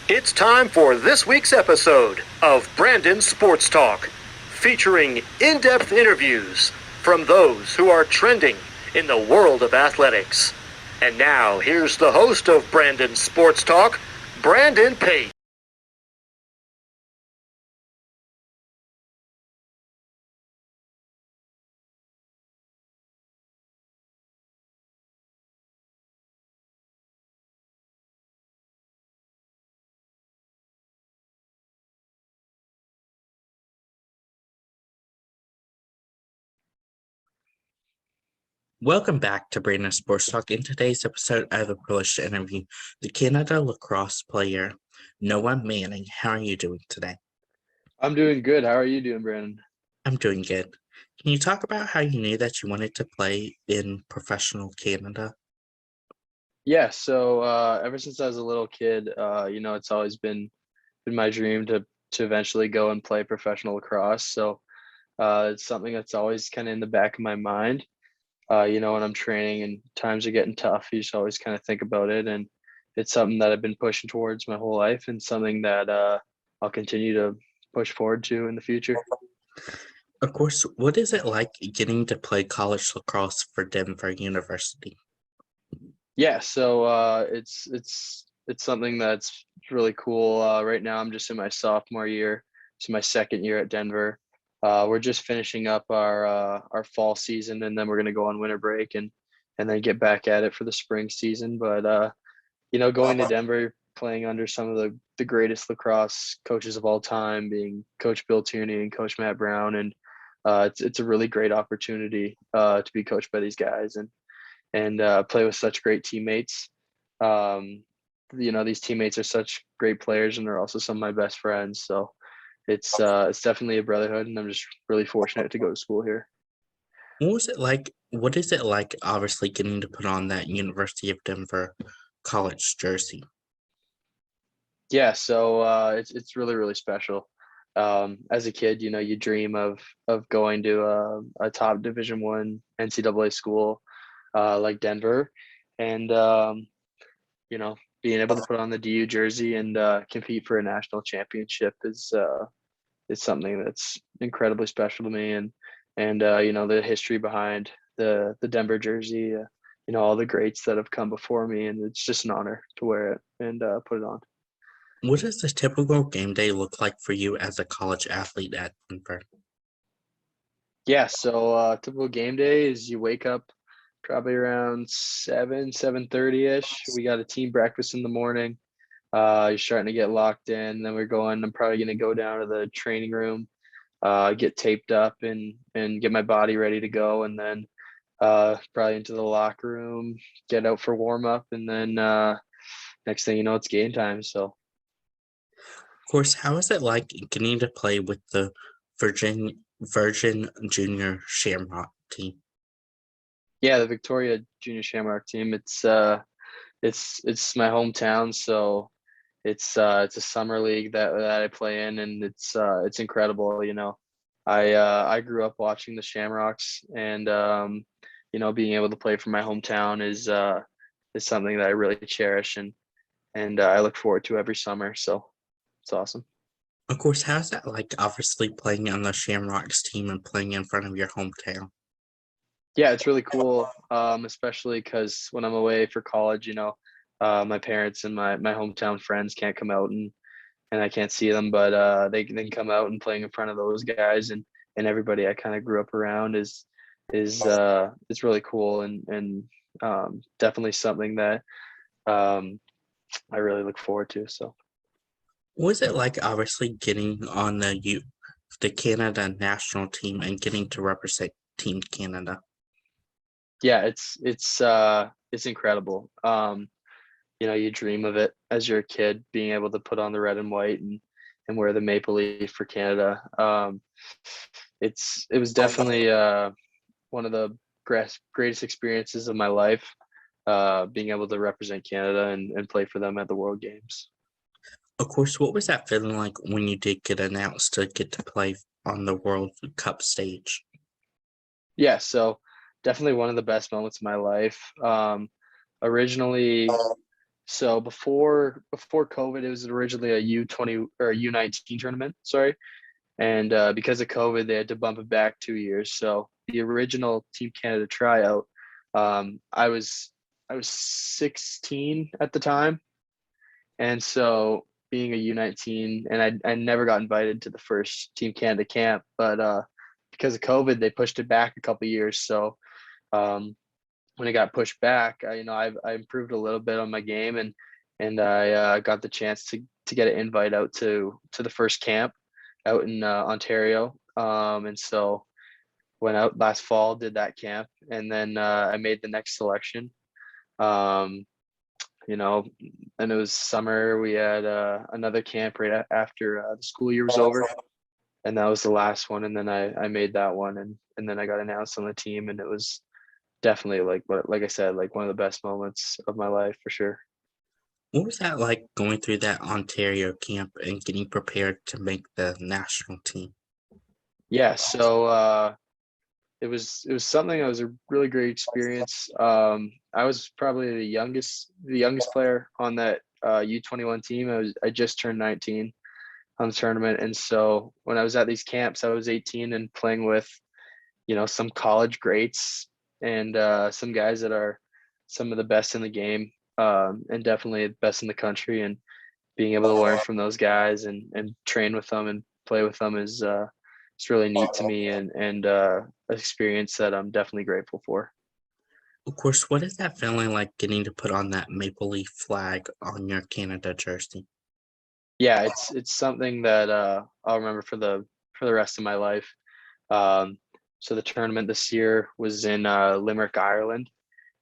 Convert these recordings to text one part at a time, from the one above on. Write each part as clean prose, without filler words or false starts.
It's time for this week's episode of Brandon Sports Talk, featuring in-depth interviews from those who are trending in the world of athletics. And now, here's the host of Brandon Sports Talk, Brandon Pate. Welcome back to Brandon Sports Talk. In today's episode, I have the privilege to interview the Canada lacrosse player, Noah Manning. How are you doing today? I'm doing good. How are you doing, Brandon? I'm doing good. Can you talk about how you knew that you wanted to play in professional Canada? Yeah, so ever since I was a little kid, it's always been my dream to eventually go and play professional lacrosse. So it's something that's always kind of in the back of my mind. When I'm training and times are getting tough, you just always kind of think about it, and it's something that I've been pushing towards my whole life, and something that I'll continue to push forward to in the future. Of course, what is it like getting to play college lacrosse for Denver University? Yeah, so it's something that's really cool. Right now, I'm just in my sophomore year, so my second year at Denver. We're just finishing up our fall season, and then we're gonna go on winter break and then get back at it for the spring season. But going to Denver, playing under some of the greatest lacrosse coaches of all time, being Coach Bill Tierney and Coach Matt Brown, and it's a really great opportunity to be coached by these guys and play with such great teammates. Um, these teammates are such great players, and they're also some of my best friends. So it's definitely a brotherhood, and I'm just really fortunate to go to school here. What was it like? What is it like, obviously, getting to put on that University of Denver college jersey? Yeah, so it's really special. As a kid, you dream of going to a top Division 1 NCAA school like Denver, and being able to put on the DU jersey and compete for a national championship is something that's incredibly special to me, and the history behind the Denver jersey, all the greats that have come before me, and it's just an honor to wear it and put it on. What does the typical game day look like for you as a college athlete at Denver? Yeah, so typical game day is you wake up probably around 7:30 ish. We got a team breakfast in the morning. You're starting to get locked in. Then we're going. I'm probably going to go down to the training room, get taped up, and get my body ready to go, and then probably into the locker room, get out for warm up, and then next thing you know, it's game time. So Of course, how is it like getting to play with the Virgin Junior Shamrock team? yeah, the Victoria Junior Shamrock team. It's my hometown, so it's a summer league that I play in, and it's incredible. I grew up watching the Shamrocks, and being able to play for my hometown is something that I really cherish, and I look forward to every summer. So it's awesome. Of course, how's that like, obviously playing on the Shamrocks team and playing in front of your hometown? Yeah, it's really cool, especially because when I'm away for college, my parents and my hometown friends can't come out and I can't see them, but they can come out and playing in front of those guys and everybody I kind of grew up around is it's really cool and definitely something that um, I really look forward to. So What was it like, obviously, getting on the Canada national team and getting to represent Team Canada? yeah, it's incredible. You dream of it as you're a kid, being able to put on the red and white and wear the maple leaf for Canada. It was definitely one of the greatest experiences of my life, being able to represent Canada and play for them at the World Games. Of course, what was that feeling like when you did get announced to get to play on the World Cup stage? Yeah, so definitely one of the best moments of my life. Originally, So before COVID, it was originally a U20 or a U19 tournament. Sorry, and because of COVID, they had to bump it back 2 years. So the original Team Canada tryout, I was 16 at the time, and so being a U19, and I never got invited to the first Team Canada camp, but because of COVID, they pushed it back a couple years. So um, when it got pushed back, I improved a little bit on my game, and I got the chance to get an invite out to the first camp out in Ontario. And so went out last fall, did that camp, and then I made the next selection. Um, you know, and it was summer. We had another camp right after the school year was over, and that was the last one. And then I made that one, and then I got announced on the team, and it was definitely like I said, like one of the best moments of my life for sure. What was that like going through that Ontario camp and getting prepared to make the national team? Yeah, so it was something that was a really great experience. I was probably the youngest player on that U21 team. I just turned 19 on the tournament, and so when I was at these camps, I was 18 and playing with some college greats and some guys that are some of the best in the game, and definitely the best in the country. And being able to learn from those guys and train with them and play with them is it's really neat to me, and an experience that I'm definitely grateful for. Of course, what is that feeling like getting to put on that maple leaf flag on your Canada jersey? Yeah, it's something that I'll remember for the rest of my life. Um, so the tournament this year was in Limerick, Ireland,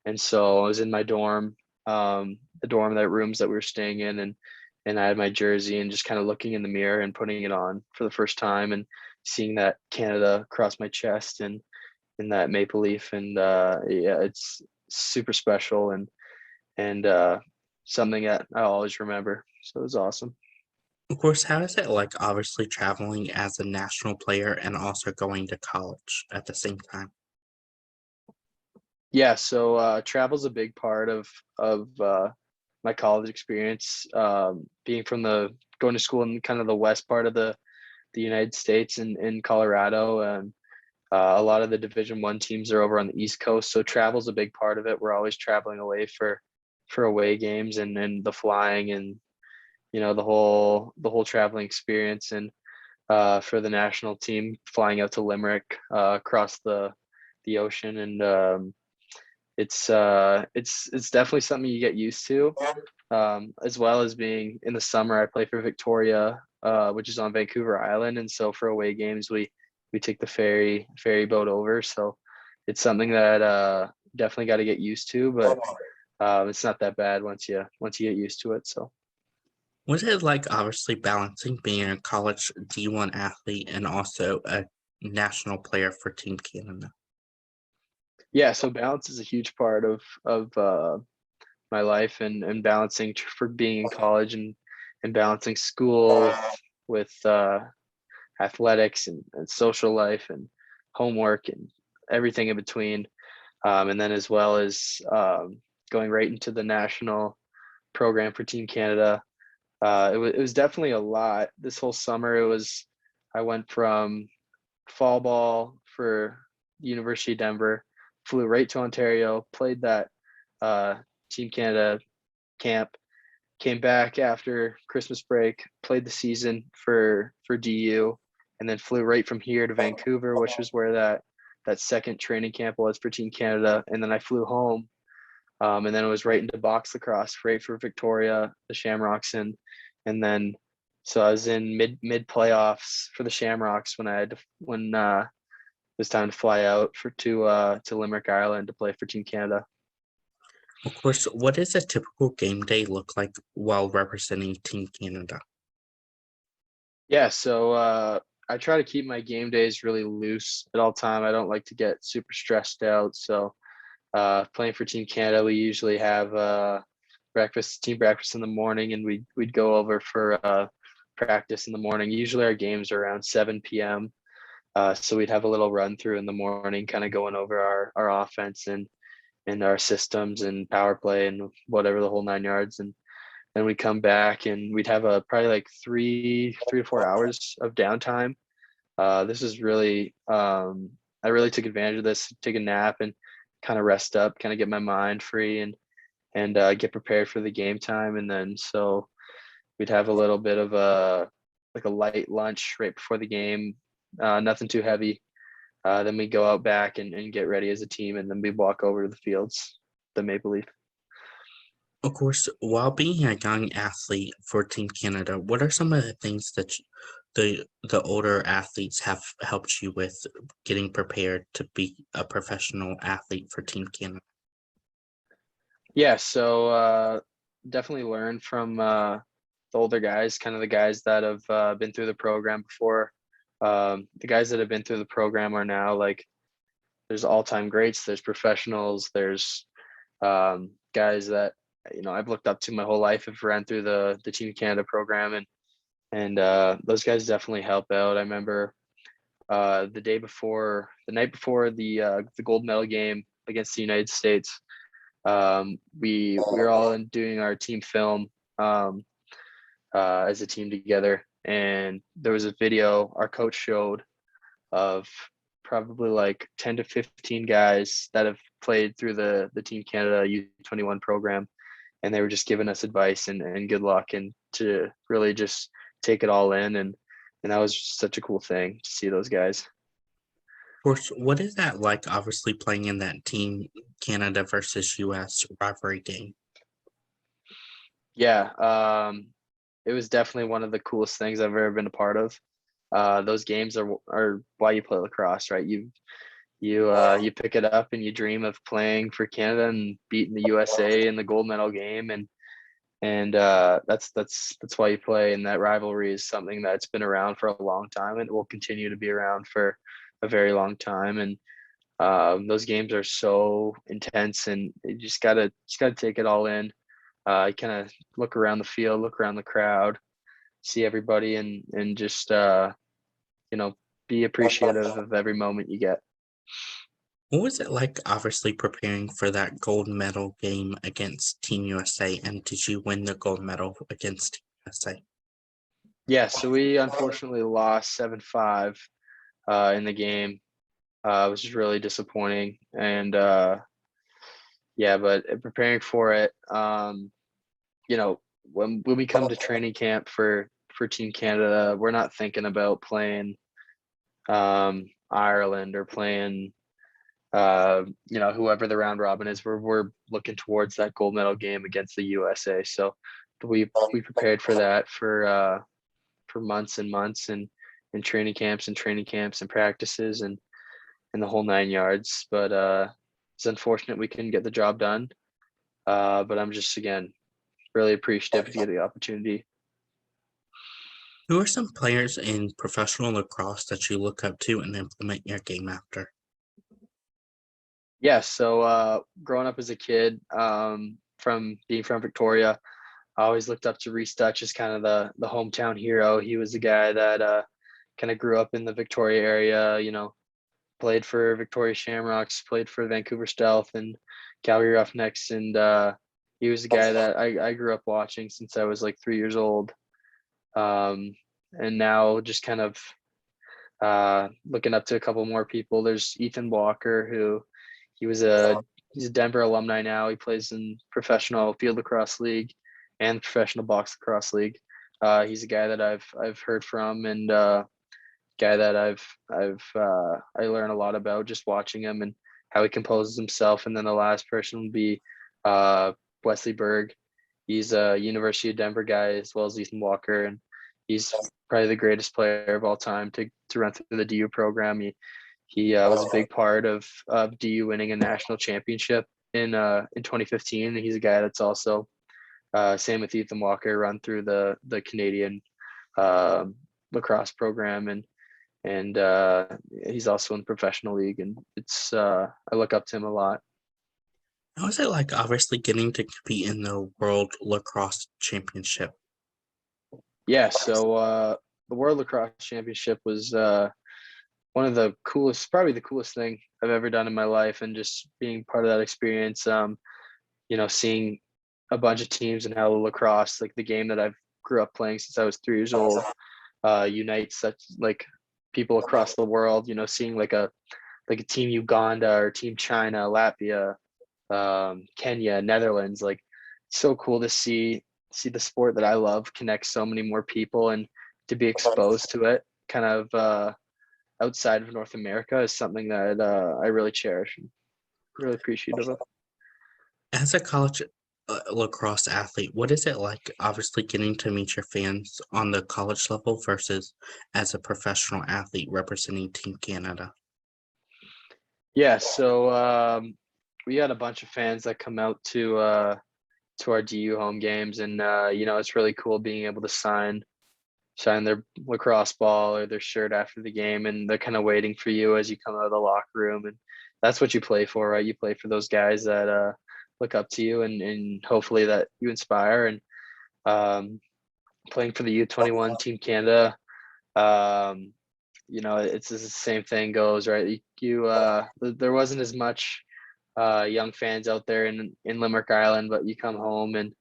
and so I was in my dorm, the dorm that rooms that we were staying in, and I had my jersey and just kind of looking in the mirror and putting it on for the first time and seeing that Canada across my chest and in that maple leaf, and yeah, it's super special and something that I always remember. So it was awesome. Of course, how is it like obviously traveling as a national player and also going to college at the same time? Yeah, so travel's a big part of my college experience. Being from the going to school in kind of the west part of the United States in Colorado, and a lot of the Division 1 teams are over on the East Coast. So travel's a big part of it. We're always traveling away for away games and the flying and the whole traveling experience. And for the national team, flying out to Limerick across the ocean, and it's definitely something you get used to, as well as being in the summer. I play for Victoria, which is on Vancouver Island, and so for away games we take the ferry boat over. So it's something that definitely got to get used to, but it's not that bad once you get used to it. So Was it like obviously balancing being a college D1 athlete and also a national player for Team Canada? yeah, so balance is a huge part of my life, and balancing for being in college and balancing school with athletics and social life and homework and everything in between, and then as well as going right into the national program for Team Canada. It was definitely a lot this whole summer. I went from fall ball for University of Denver, flew right to Ontario, played that uh, Team Canada camp, came back after Christmas break, played the season for DU, and then flew right from here to Vancouver, which was where that second training camp was for Team Canada. And then I flew home, and then it was right into box lacrosse, right for Victoria, the Shamrocks, and then so I was in mid playoffs for the Shamrocks when it was time to fly out to Limerick, Ireland, to play for Team Canada. Of course, what does a typical game day look like while representing Team Canada? Yeah, so I try to keep my game days really loose at all time. I don't like to get super stressed out. So playing for Team Canada, we usually have team breakfast in the morning, and we'd go over for practice in the morning. Usually our games are around 7 p.m. So we'd have a little run through in the morning, kind of going over our offense our systems and power play and whatever, the whole 9 yards. And then we'd come back and we'd have a probably like 3 to 4 hours of downtime. This is really I really took advantage of this, take a nap and kind of rest up, kind of get my mind free and get prepared for the game time. And then so we'd have a little bit of a light lunch right before the game, nothing too heavy. Then we go out back and get ready as a team, and then we walk over to the fields, the Maple Leaf. Of course, while being a young athlete for Team Canada, what are some of the things that the older athletes have helped you with getting prepared to be a professional athlete for Team Canada? Yeah, so definitely learn from the older guys, kind of the guys that have been through the program before. The guys that have been through the program are now like there's all-time greats, there's professionals, there's guys that I've looked up to my whole life, have ran through the Team Canada program, and those guys definitely help out. I remember the night before the gold medal game against the United States. We were all doing our team film as a team together, and there was a video our coach showed of probably like 10 to 15 guys that have played through the Team Canada U21 program, and they were just giving us advice and good luck and to really just take it all in, and that was just such a cool thing to see those guys. Of course, what is that like, obviously playing in that Team Canada versus US rivalry game? Yeah, it was definitely one of the coolest things I've ever been a part of. Those games are why you play lacrosse, right? You pick it up and you dream of playing for Canada and beating the USA in the gold medal game, and that's why you play. And that rivalry is something that's been around for a long time and will continue to be around for a very long time. And those games are so intense, and you just gotta take it all in. You kind of look around the field, look around the crowd, see everybody, and just be appreciative of every moment you get. What was it like, obviously preparing for that gold medal game against Team USA, and did you win the gold medal against Team USA? Yeah, so we unfortunately lost 7-5 in the game, which is really disappointing. And yeah, but preparing for it, when we come to training camp for Team Canada, we're not thinking about playing Ireland or playing whoever the round robin is. We're looking towards that gold medal game against the USA. So we prepared for that for months and months, and training camps and practices and the whole 9 yards. But it's unfortunate we couldn't get the job done. But I'm just again really appreciative to get the opportunity. Who are some players in professional lacrosse that you look up to and implement your game after? Yeah, so growing up as a kid, from being from Victoria, I always looked up to Reese Dutch as kind of the hometown hero. He was the guy that kind of grew up in the Victoria area, played for Victoria Shamrocks, played for Vancouver Stealth and Calgary Roughnecks, and he was the guy that I grew up watching since I was like 3 years old. And now just kind of looking up to a couple more people. There's Ethan Walker, who he's a Denver alumni now. He plays in professional field lacrosse league and professional box lacrosse league. He's a guy that I've heard from, and guy that I learn a lot about just watching him and how he composes himself. And then the last person would be Wesley Berg. He's a University of Denver guy as well as Ethan Walker, and he's probably the greatest player of all time to run through the DU program. He was a big part of DU winning a national championship in 2015. He's a guy that's also same with Ethan Walker, run through the Canadian lacrosse program, and he's also in the professional league, and it's I look up to him a lot. How is it like, obviously getting to compete in the World Lacrosse Championship? Yeah, so the World Lacrosse Championship was one of the coolest, probably the coolest thing I've ever done in my life, and just being part of that experience. Seeing a bunch of teams and how lacrosse, like the game that I've grew up playing since I was 3 years old, unites such like people across the world. Seeing like a team Uganda or team China, Latvia, Kenya, Netherlands. Like, it's so cool to see the sport that I love connect so many more people, and to be exposed to it kind of outside of North America is something that I really cherish and really appreciative of. As a college lacrosse athlete, what is it like obviously getting to meet your fans on the college level versus as a professional athlete representing Team Canada? Yeah, so we had a bunch of fans that come out to our DU home games, and it's really cool being able to sign their lacrosse ball or their shirt after the game, and they're kind of waiting for you as you come out of the locker room. And that's what you play for, right? You play for those guys that look up to you, and hopefully that you inspire. And playing for the U21 Team Canada, it's the same thing goes, right? There wasn't as much young fans out there in Limerick Island, but you come home, and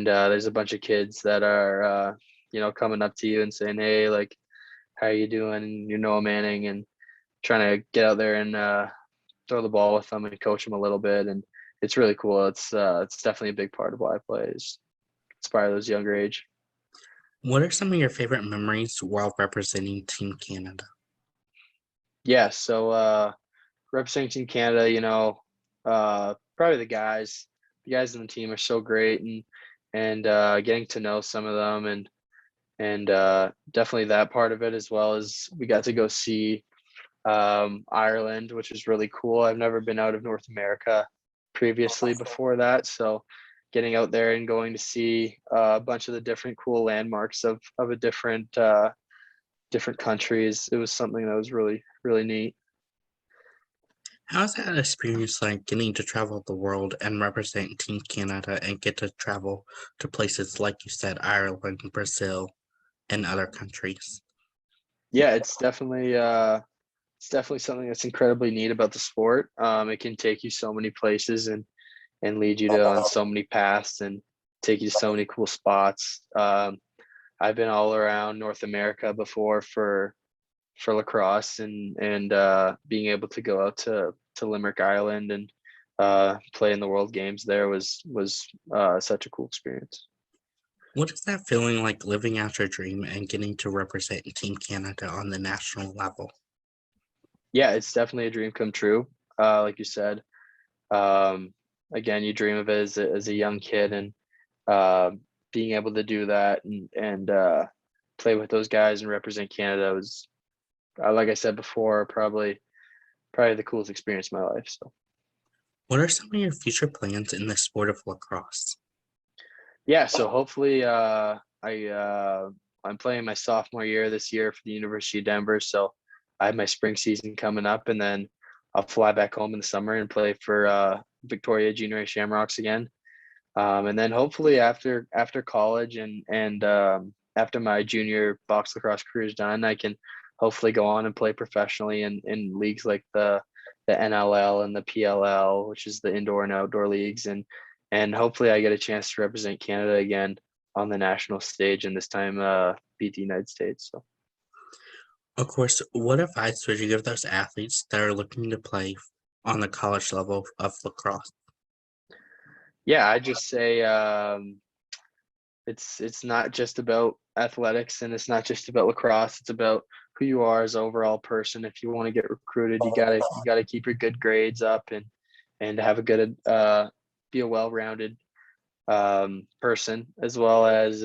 there's a bunch of kids that are coming up to you and saying, hey, like, how are you doing? And Noah Manning, and trying to get out there and throw the ball with them and coach them a little bit. And it's really cool. It's definitely a big part of why I play, is inspire those younger age. What are some of your favorite memories while representing Team Canada? Yeah, so representing Team Canada, probably the guys in the team are so great, and getting to know some of them, and definitely that part of it, as well as we got to go see Ireland, which is really cool. I've never been out of North America previously before that, so getting out there and going to see a bunch of the different cool landmarks of a different countries, it was something that was really, really neat. How's that experience like getting to travel the world and represent Team Canada and get to travel to places like you said, Ireland, Brazil, and other countries? Yeah, it's definitely something that's incredibly neat about the sport. It can take you so many places, and lead you to on so many paths, and take you to so many cool spots. I've been all around North America before for lacrosse, and being able to go out to Limerick Island and play in the World Games there was such a cool experience. What is that feeling like, living out your dream and getting to represent Team Canada on the national level? Yeah, it's definitely a dream come true. Like you said, um, again, you dream of it as a young kid, and uh, being able to do that, and play with those guys and represent Canada was, like I said before, probably the coolest experience of my life. So What are some of your future plans in the sport of lacrosse? yeah, so hopefully I'm playing my sophomore year this year for the University of Denver. So I have my spring season coming up, and then I'll fly back home in the summer and play for Victoria Junior A Shamrocks again. And then hopefully after college, and after my junior box lacrosse career is done, I can hopefully go on and play professionally in leagues like the NLL and the PLL, which is the indoor and outdoor leagues, and hopefully I get a chance to represent Canada again on the national stage, and this time beat the United States. So Of course, what advice would you give those athletes that are looking to play on the college level of lacrosse? yeah, I just say it's not just about athletics, and it's not just about lacrosse. It's about who you are as an overall person. If you want to get recruited, you gotta keep your good grades up, and have a good be a well-rounded person, as well as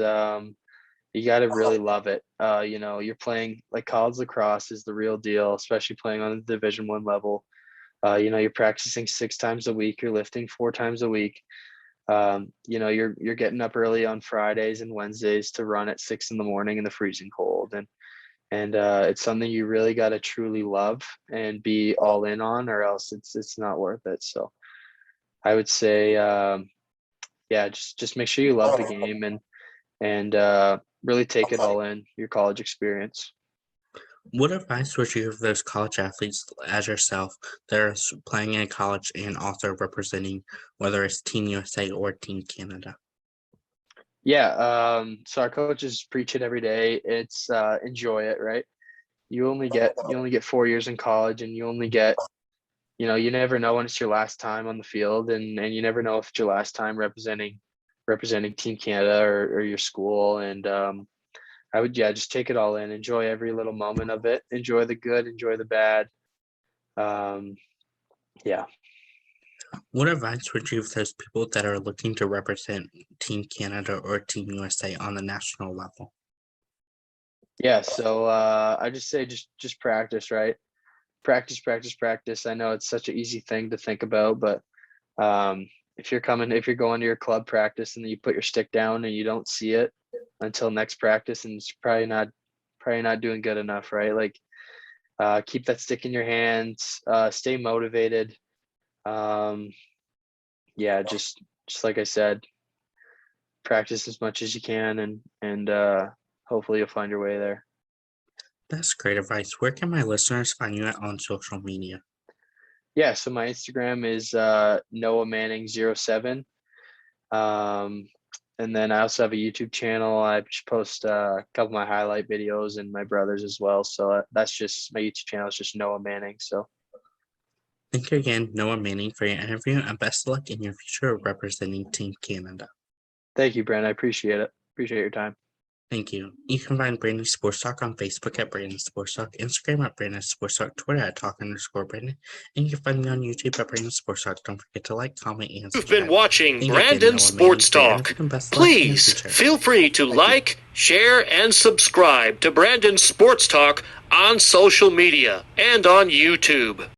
you got to really love it. You're playing, like, college lacrosse is the real deal, especially playing on the Division 1 level. You're practicing 6 times a week. You're lifting 4 times a week. You're getting up early on Fridays and Wednesdays to run at 6 in the morning in the freezing cold, and it's something you really got to truly love and be all in on, or else it's not worth it. So I would say, yeah, just make sure you love the game, and really take it all in, your college experience. What advice would you give those college athletes as yourself that are playing in college and also representing, whether it's Team USA or Team Canada? Yeah, so our coaches preach it every day. It's enjoy it, right? You only get 4 years in college, and you only get, you never know when it's your last time on the field, and you never know if it's your last time representing Team Canada or your school. And I would, yeah, just take it all in, enjoy every little moment of it, enjoy the good, enjoy the bad. Um, yeah. What advice would you give those people that are looking to represent Team Canada or Team USA on the national level? Yeah, so I just say just practice, right? Practice, practice, practice. I know it's such an easy thing to think about, but if you're going to your club practice and then you put your stick down and you don't see it until next practice, and it's probably not doing good enough, right? Like keep that stick in your hands, stay motivated. Um, yeah, just like I said, practice as much as you can, and hopefully you'll find your way there. That's great advice. Where can my listeners find you at on social media? Yeah, so my Instagram is Noah Manning07. And then I also have a YouTube channel. I just post a couple of my highlight videos and my brothers as well. So that's just my YouTube channel. It's just Noah Manning. So Thank you again, Noah Manning, for your interview, and best of luck in your future representing Team Canada. thank you, Brent. I appreciate it. Appreciate your time. Thank you. You can find Brandon Sports Talk on Facebook at Brandon Sports Talk, Instagram at Brandon Sports Talk, Twitter at Talk_Brandon, and you can find me on YouTube at Brandon Sports Talk. Don't forget to like, comment, and You've subscribe. been watching Thank you again, Brandon Noah Sports Manning, for your Talk. interview, and best of luck in your Please future. feel free to like, share, and subscribe to Brandon Sports Talk on social media and on YouTube.